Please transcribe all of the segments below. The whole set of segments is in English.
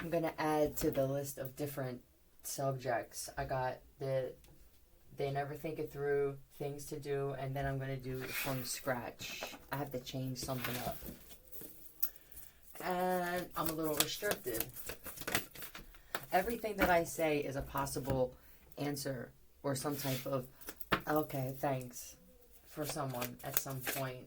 I'm going to add to the list of different subjects. I got they never think it through, things to do, and then I'm going to do from scratch. I have to change something up. And I'm a little restricted. Everything that I say is a possible answer or some type of, okay, thanks, for someone at some point.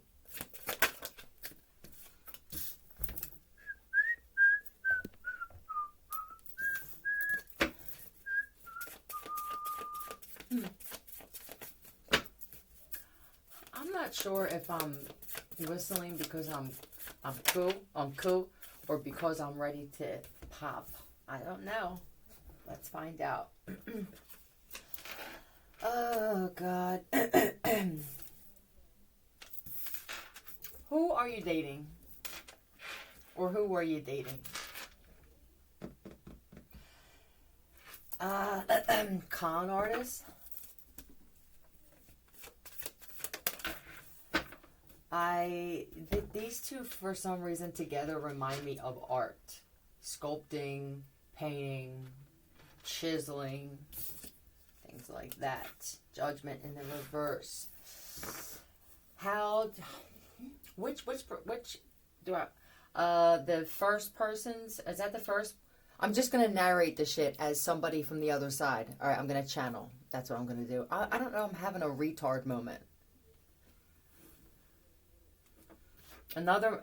I'm not sure if I'm whistling because I'm cool, or because I'm ready to pop. I don't know. Let's find out. Oh, God. Who are you dating? Or who were you dating? Con artist? These two, for some reason, together remind me of art. Sculpting, painting, chiseling, things like that. Judgment in the reverse. Which do I, the first person's, is that the first? I'm just going to narrate the shit as somebody from the other side. All right, I'm going to channel. That's what I'm going to do. I don't know, I'm having a retard moment. Another,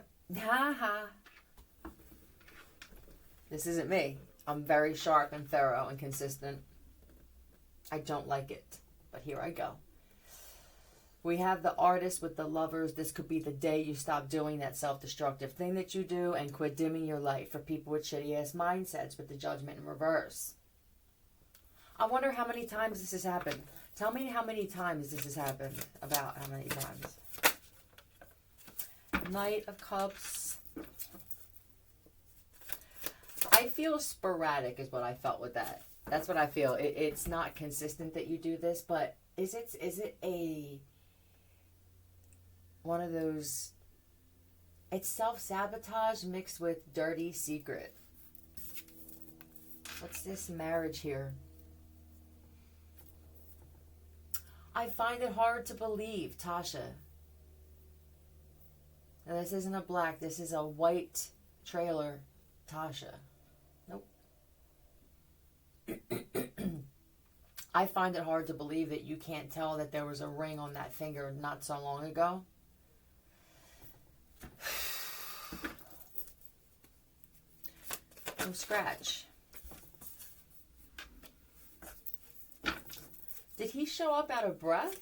This isn't me. I'm very sharp and thorough and consistent. I don't like it, but here I go. We have the artist with the lovers. This could be the day you stop doing that self-destructive thing that you do and quit dimming your light for people with shitty-ass mindsets with the judgment in reverse. I wonder how many times this has happened. Tell me how many times this has happened. About how many times. Knight of Cups. I feel sporadic is what I felt with that. That's what I feel. It's not consistent that you do this, but is it a one of those, it's self-sabotage mixed with dirty secret. What's this marriage here? I find it hard to believe, Tasha. Now, this isn't a black, this is a white trailer, Tasha. Nope. I find it hard to believe that you can't tell that there was a ring on that finger not so long ago. From scratch. Did he show up out of breath?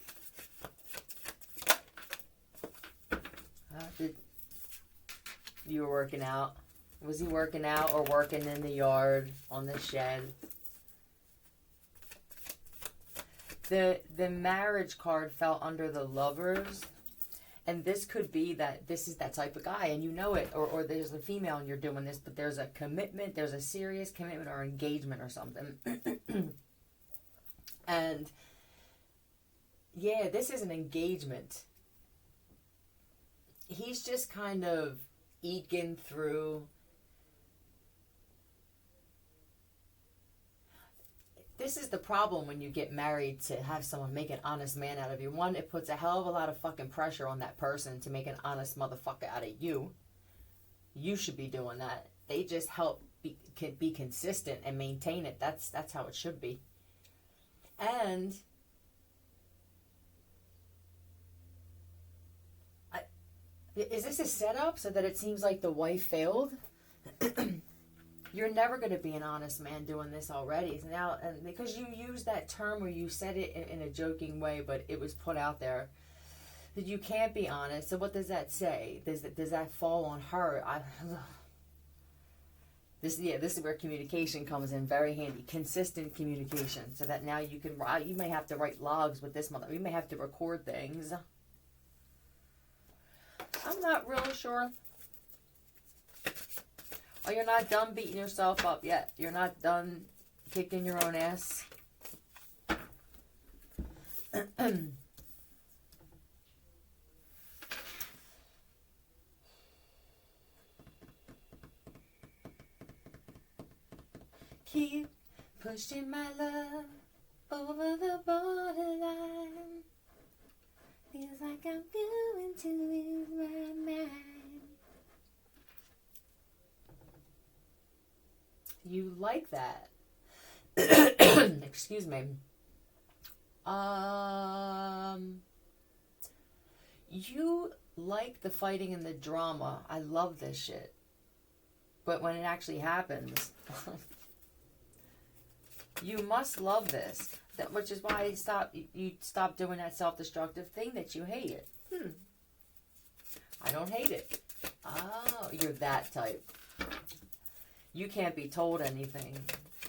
You were working out. Was he working out or working in the yard on the shed? The marriage card fell under the lovers. And this could be that this is that type of guy and you know it. Or there's a female and you're doing this, but there's a commitment. There's a serious commitment or engagement or something. And yeah, this is an engagement. He's just kind of eking through. This is the problem when you get married, to have someone make an honest man out of you. One, it puts a hell of a lot of fucking pressure on that person to make an honest motherfucker out of you. You should be doing that. They just help be consistent and maintain it. That's how it should be. And is this a setup so that it seems like the wife failed? You're never going to be an honest man doing this already. Now, and because you use that term, or you said it in a joking way, but it was put out there that you can't be honest. So what does that say? Does that fall on her? This is where communication comes in very handy. Consistent communication, so that now you may have to write logs with this mother. You may have to record things. I'm not really sure. Oh, you're not done beating yourself up yet. You're not done kicking your own ass. Keep pushing my love over the borderline. Feels like I'm going to lose my mind. You like that? Excuse me. You like the fighting and the drama. I love this shit. But when it actually happens, you must love this. Which is why you stop doing that self-destructive thing that you hate it. I don't hate it. Oh, you're that type. You can't be told anything.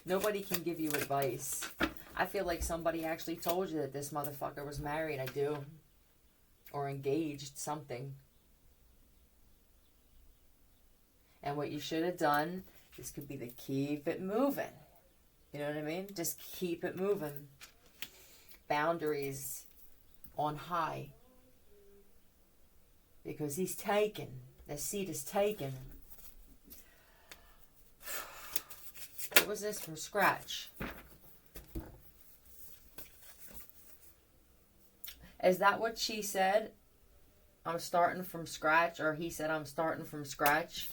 Nobody can give you advice. I feel like somebody actually told you that this motherfucker was married. I do. Or engaged, something. And what you should have done, this could be the keep it moving. You know what I mean? Just keep it moving. Boundaries on high. Because he's taken. The seat is taken. What was this from scratch? Is that what she said? I'm starting from scratch, or he said I'm starting from scratch?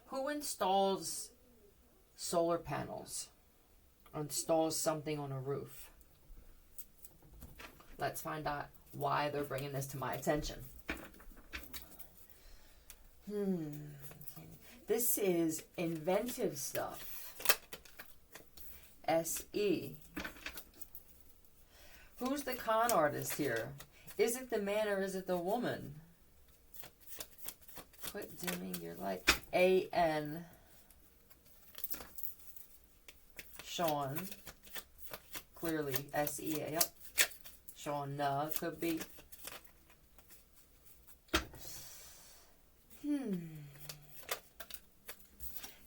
Who installs solar panels? Or installs something on a roof? Let's find out why they're bringing this to my attention. This is inventive stuff. SE. Who's the con artist here? Is it the man or is it the woman? Quit dimming your light. AN. Sean. Clearly SE. Yep. Sean could be.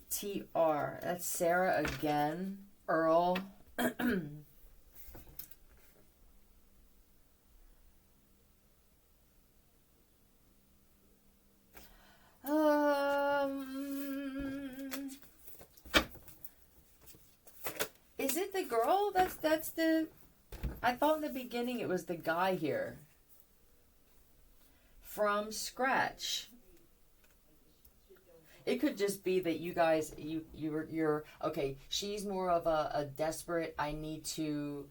TR. That's Sarah again. Earl. Is it the girl? That's the... I thought in the beginning it was the guy here. From scratch. It could just be that you guys, you're okay. She's more of a desperate, I need to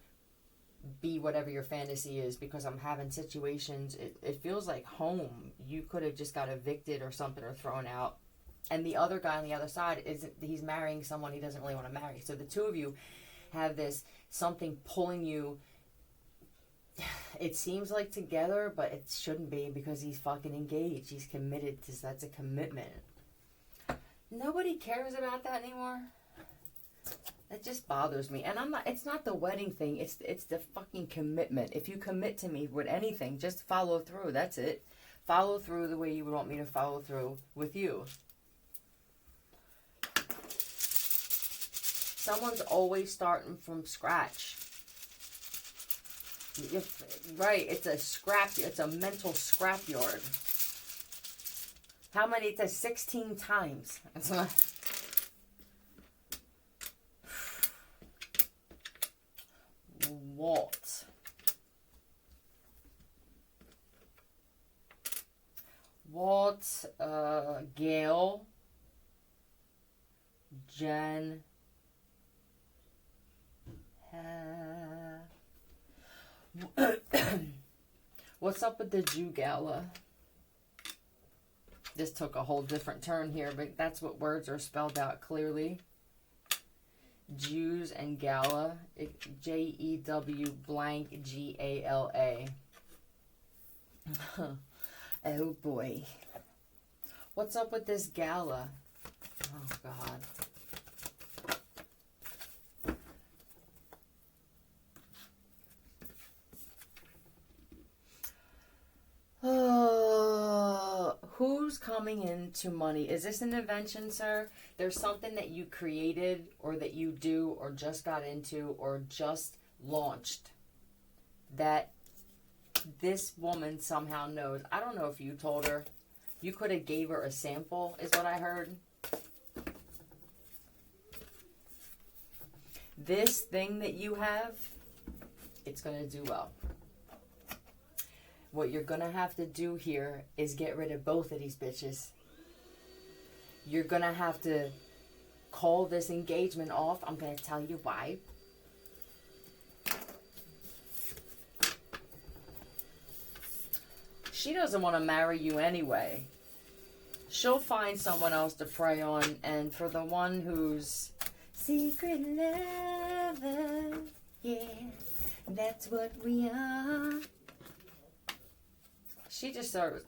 be whatever your fantasy is because I'm having situations. It feels like home. You could have just got evicted or something or thrown out. And the other guy on the other side, he's marrying someone he doesn't really want to marry. So the two of you have this something pulling you. It seems like together, but it shouldn't be because he's fucking engaged. He's committed to, that's a commitment. Nobody cares about that anymore. That just bothers me. And it's not the wedding thing. It's the fucking commitment. If you commit to me with anything, just follow through. That's it. Follow through the way you would want me to follow through with you. Someone's always starting from scratch. Right, it's a mental scrapyard. How many? It says 16 times. Walt. Gail. Jen. What's up with the Jew Gala? This took a whole different turn here, but that's what words are spelled out clearly. Jews and Gala. Jew blank Gala. Oh boy. What's up with this gala? Oh God. Who's coming into money? Is this an invention, sir? There's something that you created or that you do or just got into or just launched that this woman somehow knows. I don't know if you told her. You could have gave her a sample, is what I heard. This thing that you have, it's going to do well. What you're going to have to do here is get rid of both of these bitches. You're going to have to call this engagement off. I'm going to tell you why. She doesn't want to marry you anyway. She'll find someone else to prey on. And for the one who's secret lover, yeah, that's what we are. She just started,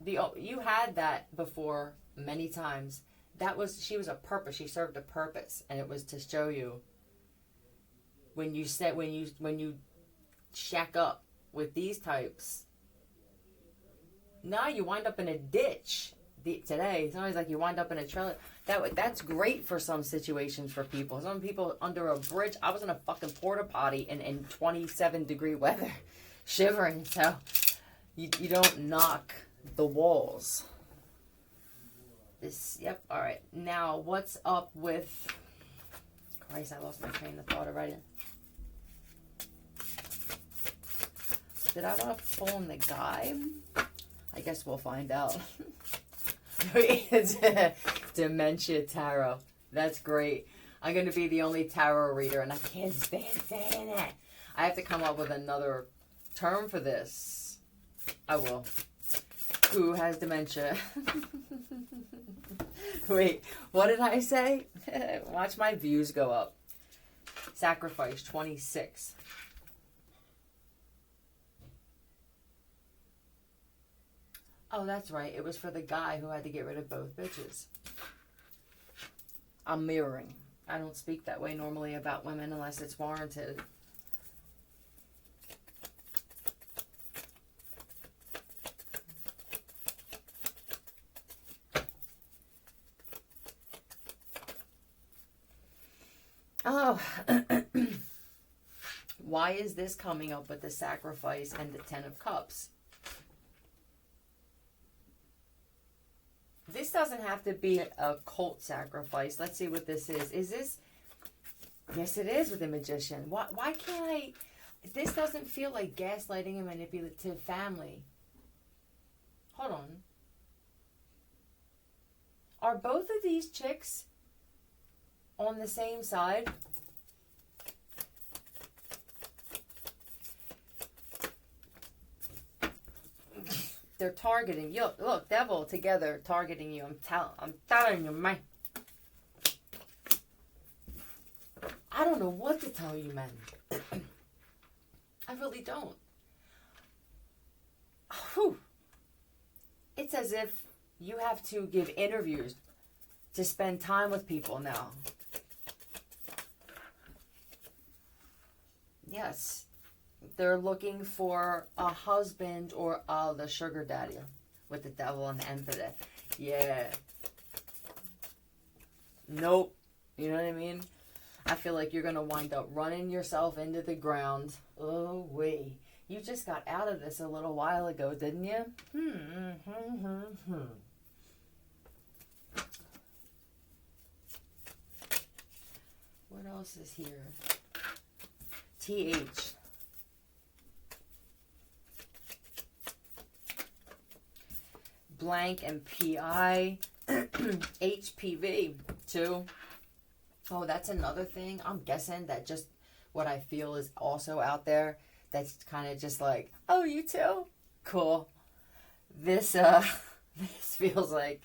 you had that before many times. She was a purpose. She served a purpose, and it was to show you when you shack up with these types. Now you wind up in a ditch. Today, it's always like you wind up in a trailer. That's great for some situations for people. Some people under a bridge. I was in a fucking porta potty in 27-degree weather, shivering. So you don't knock the walls. Yep. All right. Now, what's up with? Christ, I lost my train of thought already. Did I want to pull in the guy? I guess we'll find out. Dementia Tarot. That's great. I'm going to be the only tarot reader, and I can't stand saying it. I have to come up with another term for this. I will. Who has dementia? Wait, what did I say? Watch my views go up. Sacrifice 26. Oh, that's right. It was for the guy who had to get rid of both bitches. I'm mirroring. I don't speak that way normally about women unless it's warranted. Oh, why is this coming up with the sacrifice and the 10 of Cups? This doesn't have to be a cult sacrifice. Let's see what this is. Is this? Yes, it is with the Magician. Why can't I? This doesn't feel like gaslighting and manipulative family. Hold on. Are both of these chicks on the same side? They're targeting you. Look, devil together targeting you. I'm telling you, man. I don't know what to tell you, man. I really don't. Whew. It's as if you have to give interviews to spend time with people now. Yes. They're looking for a husband or the sugar daddy with the devil and the emperor. Yeah. Nope. You know what I mean? I feel like you're going to wind up running yourself into the ground. Oh, wait. You just got out of this a little while ago, didn't you? What else is here? TH. Blank and PI. HPV too. Oh, that's another thing. I'm guessing that just what I feel is also out there. That's kind of just like, oh, you too? Cool. This this feels like,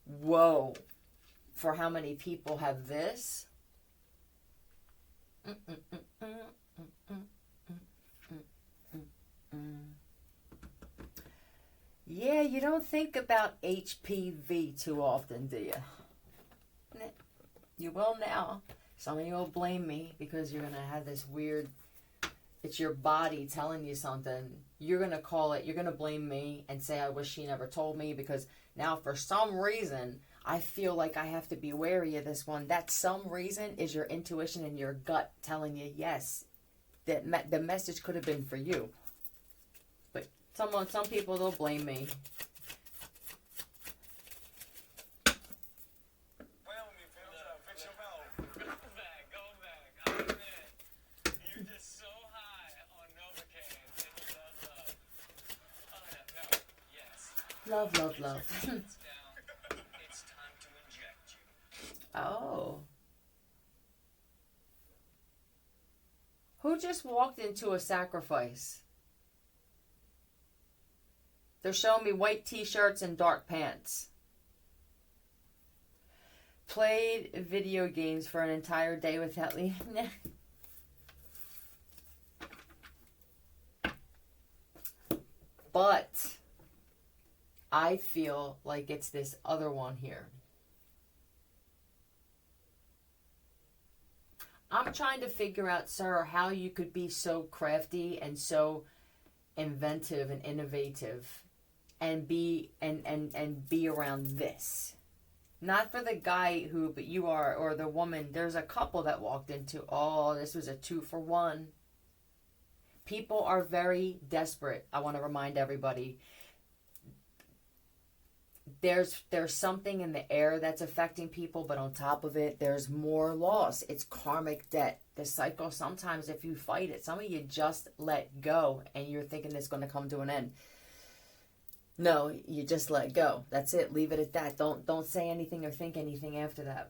whoa. For how many people have this? Yeah, you don't think about HPV too often, do you? You will now. Some of you will blame me because you're going to have this weird, it's your body telling you something. You're going to call it, you're going to blame me and say, I wish she never told me, because now for some reason, I feel like I have to be wary of this one. That some reason is your intuition and your gut telling you, yes, that the message could have been for you. Some people, they'll blame me. Love, love, love. It's time to inject you. Oh. Who just walked into a sacrifice? They're showing me white t-shirts and dark pants. Played video games for an entire day without leaving. But I feel like it's this other one here. I'm trying to figure out, sir, how you could be so crafty and so inventive and innovative and be around this. Not for the guy who, but you are, or the woman. There's a couple that walked into, oh, this was a 2-for-1. People are very desperate. I want to remind everybody. There's something in the air that's affecting people, but on top of it, there's more loss. It's karmic debt. The cycle, sometimes if you fight it, some of you just let go and you're thinking it's going to come to an end. No, you just let go. That's it. Leave it at that. Don't say anything or think anything after that.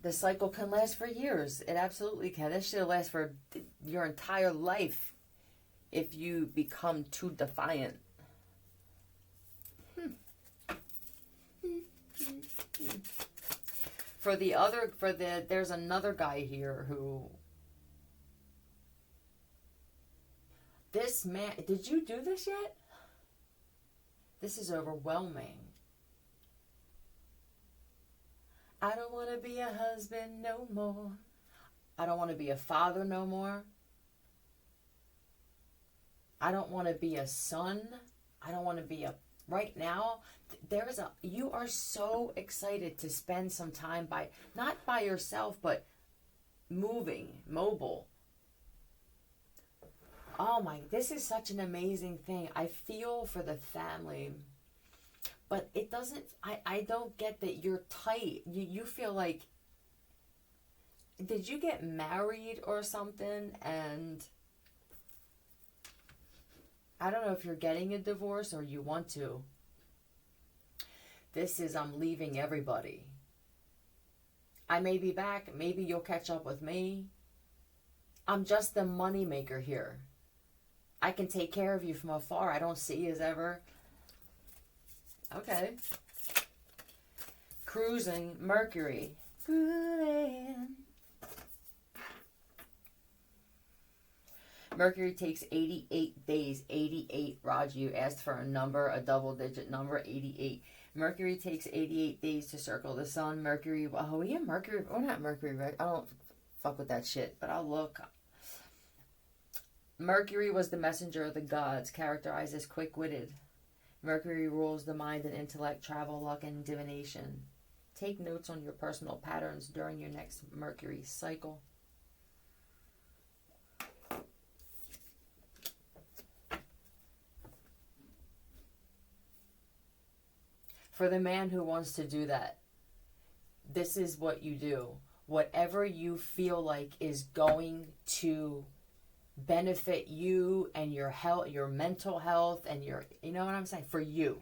The cycle can last for years. It absolutely can. This should last for your entire life if you become too defiant. There's another guy here who, this man, did you do this yet? This is overwhelming. I don't want to be a husband no more. I don't want to be a father no more. I don't want to be a son. I don't want to be a, right now, you are so excited to spend some time not by yourself, but mobile. Oh my, this is such an amazing thing. I feel for the family, but it doesn't, I don't get that you're tight. You feel like, did you get married or something? And I don't know if you're getting a divorce or you want to. This is, I'm leaving everybody. I may be back. Maybe you'll catch up with me. I'm just the money maker here. I can take care of you from afar. I don't see you as ever. Okay. Cruising, Mercury. Cruising. Mercury takes 88 days. 88. Roger, you asked for a number, a double-digit number, 88. Mercury takes 88 days to circle the sun. Mercury, oh yeah, Mercury, oh not Mercury, right? I don't fuck with that shit, but I'll look. Mercury was the messenger of the gods, characterized as quick-witted. Mercury rules the mind and intellect, travel, luck, and divination. Take notes on your personal patterns during your next Mercury cycle. For the man who wants to do that, this is what you do. Whatever you feel like is going to benefit you and your health, your mental health, and your, you know what I'm saying, for you.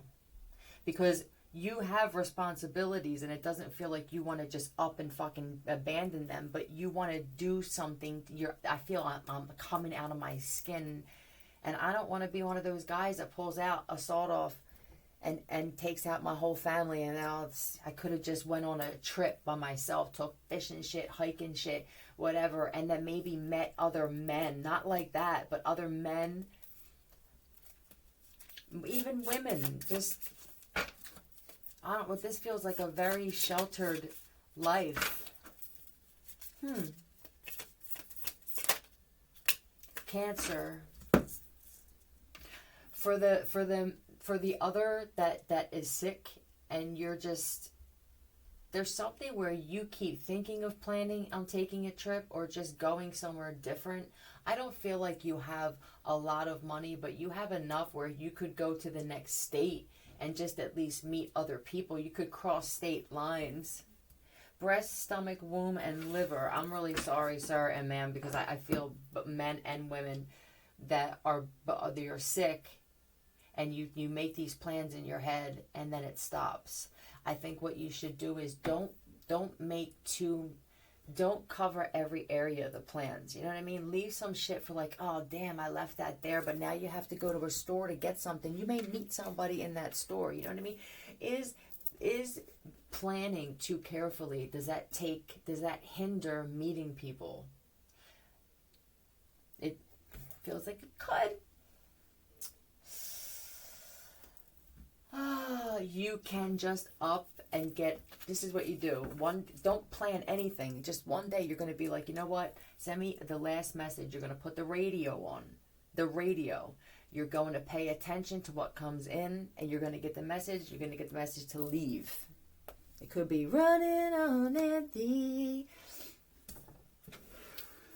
Because you have responsibilities and it doesn't feel like you want to just up and fucking abandon them, but you want to do something. I feel I'm coming out of my skin, and I don't want to be one of those guys that pulls out a sawed off and takes out my whole family, and now I could have just went on a trip by myself, took fishing shit, hiking shit, whatever, and then maybe met other men, not like that, but other men, even women, just, I don't know, this feels like a very sheltered life. Cancer. For the other that is sick, and you're just there's something where you keep thinking of planning on taking a trip or just going somewhere different. I don't feel like you have a lot of money, but you have enough where you could go to the next state and just at least meet other people. You could cross state lines. Breast, stomach, womb, and liver. I'm really sorry, sir and ma'am, because I feel men and women that are they're sick, and you make these plans in your head and then it stops. I think what you should do is don't cover every area of the plans. You know what I mean? Leave some shit for like, oh damn, I left that there, but now you have to go to a store to get something. You may meet somebody in that store. You know what I mean? Is planning too carefully, does that hinder meeting people? It feels like it could. You can just up and get, this is what you do. Don't plan anything. Just one day you're going to be like, you know what? Send me the last message. You're going to put the radio on. The radio. You're going to pay attention to what comes in, and you're going to get the message. You're going to get the message to leave. It could be running on empty.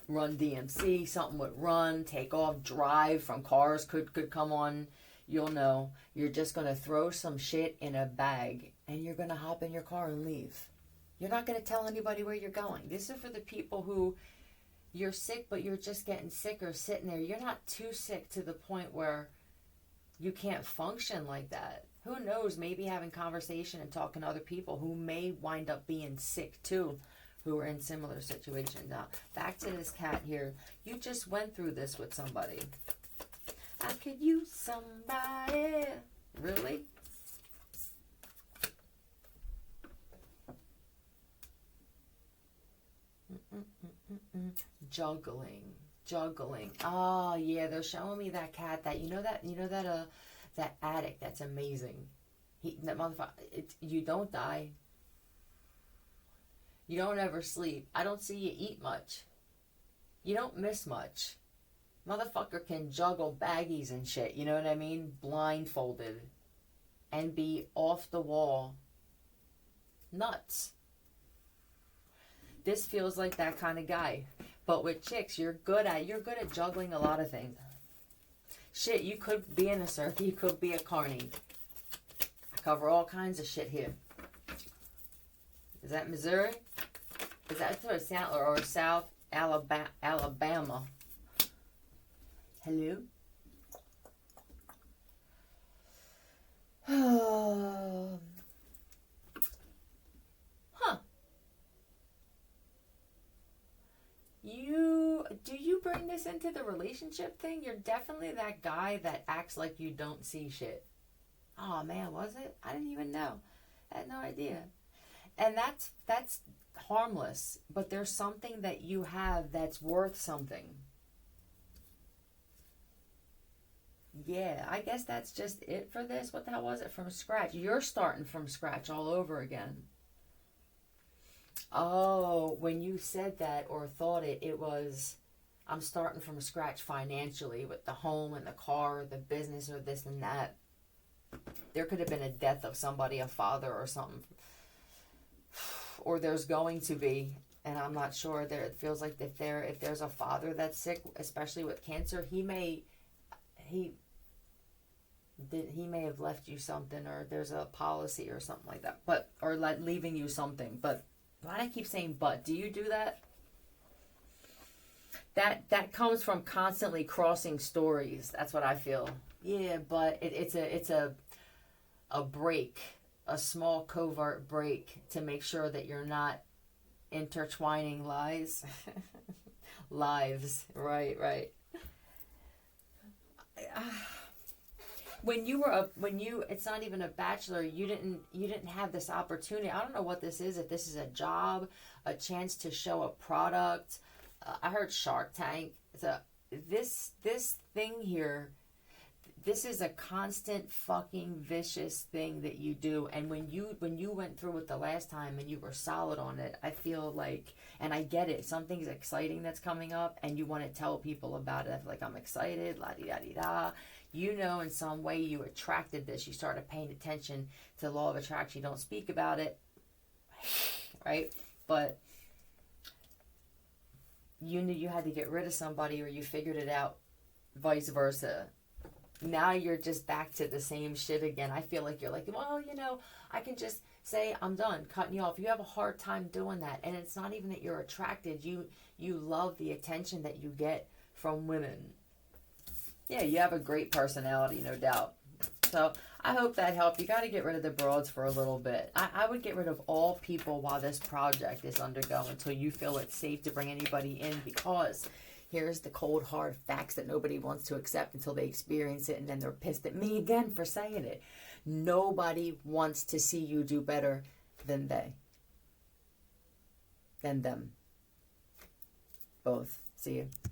Run DMC, something with run, take off, drive from cars could come on. You'll know. You're just going to throw some shit in a bag and you're going to hop in your car and leave. You're not going to tell anybody where you're going. This is for the people who you're sick, but you're just getting sicker sitting there. You're not too sick to the point where you can't function like that. Who knows? Maybe having conversation and talking to other people who may wind up being sick too, who are in similar situations. Now, back to this cat here. You just went through this with somebody. I could use somebody. Really? Juggling. Oh yeah, they're showing me that cat. That addict. That's amazing. That motherfucker. You don't die. You don't ever sleep. I don't see you eat much. You don't miss much. Motherfucker can juggle baggies and shit, you know what I mean? Blindfolded. And be off the wall. Nuts. This feels like that kind of guy. But with chicks, you're good at juggling a lot of things. Shit, you could be in a circle, you could be a carny. I cover all kinds of shit here. Is that Missouri? Is that South Alabama? Hello? Do you bring this into the relationship thing? You're definitely that guy that acts like you don't see shit. Oh man, was it? I didn't even know. I had no idea. And that's harmless, but there's something that you have that's worth something. Yeah, I guess that's just it for this. What the hell was it? From scratch. You're starting from scratch all over again. Oh, when you said that or thought it was, I'm starting from scratch financially with the home and the car, or the business, or this and that. There could have been a death of somebody, a father or something. Or there's going to be, and I'm not sure. It feels like if there's a father that's sick, especially with cancer, he may have left you something, or there's a policy or something like that. But or like leaving you something. But why do I keep saying but? Do you do that? That comes from constantly crossing stories. That's what I feel. Yeah, but it's a break, a small covert break to make sure that you're not intertwining lives. Lives, right. It's not even a bachelor, you didn't have this opportunity. I don't know what this is, if this is a job, a chance to show a product. I heard Shark Tank. This thing here, this is a constant fucking vicious thing that you do. And when you went through it the last time and you were solid on it, I feel like, and I get it, something's exciting that's coming up and you want to tell people about it. I feel like I'm excited, la-di-da-di-da. You know, in some way you attracted this. You started paying attention to the law of attraction. You don't speak about it. right? But you knew you had to get rid of somebody, or you figured it out, vice versa. Now you're just back to the same shit again. I feel like you're like, well, I can just say I'm done, cutting you off. You have a hard time doing that, and it's not even that you're attracted. You love the attention that you get from women. Yeah, you have a great personality, no doubt. So I hope that helped. You got to get rid of the broads for a little bit. I would get rid of all people while this project is undergoing until you feel it's safe to bring anybody in, because here's the cold, hard facts that nobody wants to accept until they experience it, and then they're pissed at me again for saying it. Nobody wants to see you do better than them. Both. See you.